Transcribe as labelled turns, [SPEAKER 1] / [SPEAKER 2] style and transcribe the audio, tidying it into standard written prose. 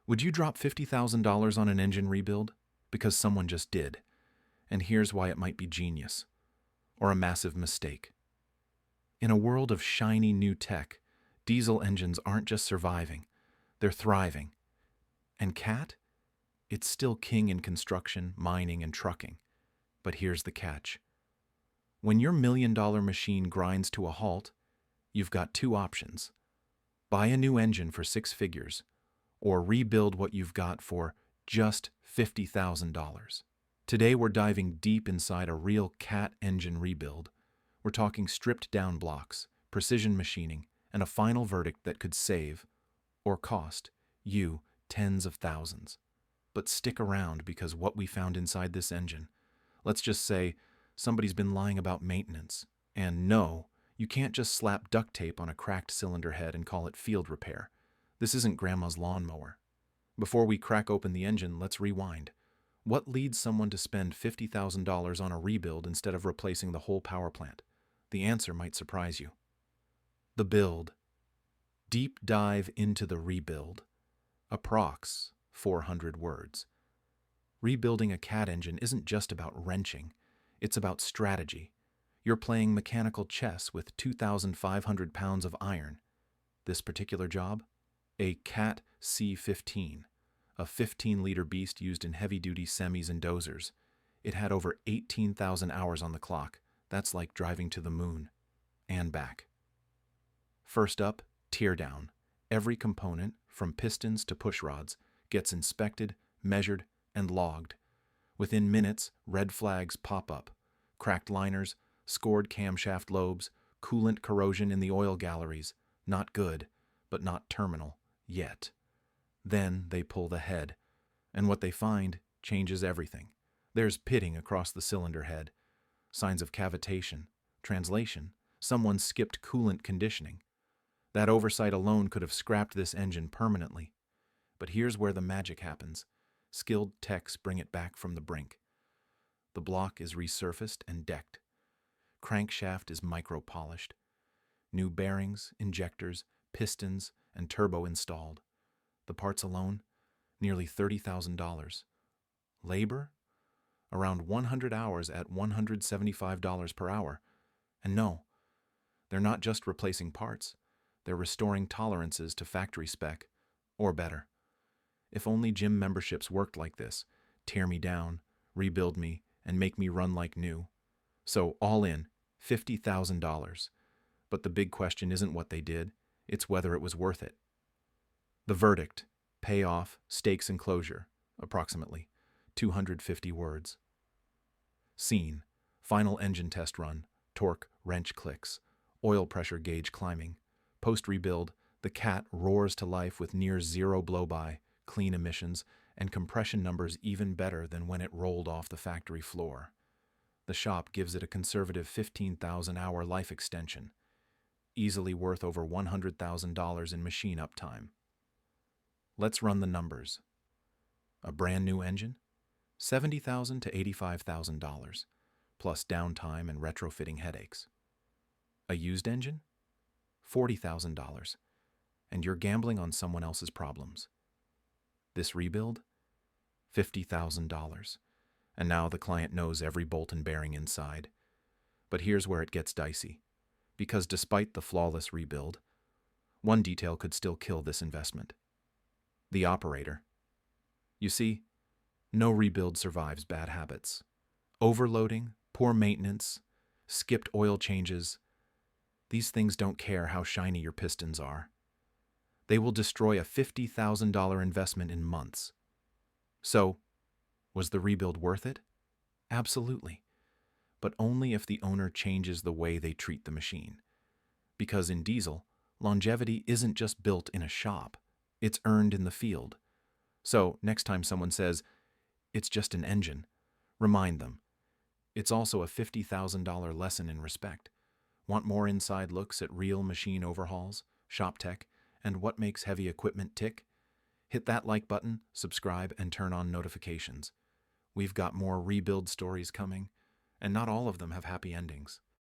[SPEAKER 1] Would you drop $50,000 on an engine rebuild? Because someone just did. And here's why it might be genius. Or a massive mistake. In a world of shiny new tech, diesel engines aren't just surviving, they're thriving. And CAT? It's still king in construction, mining, and trucking. But here's the catch. When your $1 million machine grinds to a halt, you've got two options. Buy a new engine for six figures, or rebuild what you've got for just $50,000. Today we're diving deep inside a real CAT engine rebuild. We're talking stripped down blocks, precision machining, and a final verdict that could save, or cost, you tens of thousands. But stick around because what we found inside this engine, let's just say somebody's been lying about maintenance. And no, you can't just slap duct tape on a cracked cylinder head and call it field repair. This isn't grandma's lawnmower. Before we crack open the engine, let's rewind. What leads someone to spend $50,000 on a rebuild instead of replacing the whole power plant? The answer might surprise you. The build. Deep dive into the rebuild. Approx 400 words. Rebuilding a CAT engine isn't just about wrenching, it's about strategy. You're playing mechanical chess with 2,500 pounds of iron. This particular job? A CAT C15, a 15-liter beast used in heavy-duty semis and dozers. It had over 18,000 hours on the clock. That's like driving to the moon and back. First up, tear down. Every component, from pistons to push rods, gets inspected, measured, and logged. Within minutes, red flags pop up. Cracked liners, scored camshaft lobes, coolant corrosion in the oil galleries. Not good, but not terminal, yet. Then they pull the head, and what they find changes everything. There's pitting across the cylinder head, signs of cavitation. Translation, someone skipped coolant conditioning. That oversight alone could have scrapped this engine permanently. But here's where the magic happens. Skilled techs bring it back from the brink. The block is resurfaced and decked. Crankshaft is micro-polished. New bearings, injectors, pistons, and turbo installed. The parts alone, nearly $30,000. Labor? Around 100 hours at $175 per hour. And no, they're not just replacing parts. They're restoring tolerances to factory spec, or better. If only gym memberships worked like this, tear me down, rebuild me, and make me run like new. So all in, $50,000. But the big question isn't what they did, it's whether it was worth it. The verdict, payoff, stakes and closure, approximately 250 words. Scene, final engine test run, torque, wrench clicks, oil pressure gauge climbing. Post-rebuild, the CAT roars to life with near zero blow-by, clean emissions, and compression numbers even better than when it rolled off the factory floor. The shop gives it a conservative 15,000-hour life extension, easily worth over $100,000 in machine uptime. Let's run the numbers. A brand new engine? $70,000 to $85,000, plus downtime and retrofitting headaches. A used engine? $40,000, and you're gambling on someone else's problems. This rebuild? $50,000, and now the client knows every bolt and bearing inside. But here's where it gets dicey, because despite the flawless rebuild, one detail could still kill this investment. The operator. You see, no rebuild survives bad habits. Overloading, poor maintenance, skipped oil changes. These things don't care how shiny your pistons are. They will destroy a $50,000 investment in months. So, was the rebuild worth it? Absolutely. But only if the owner changes the way they treat the machine. Because in diesel, longevity isn't just built in a shop, it's earned in the field. So, next time someone says, it's just an engine, remind them, it's also a $50,000 lesson in respect. Want more inside looks at real machine overhauls, shop tech, and what makes heavy equipment tick? Hit that like button, subscribe, and turn on notifications. We've got more rebuild stories coming, and not all of them have happy endings.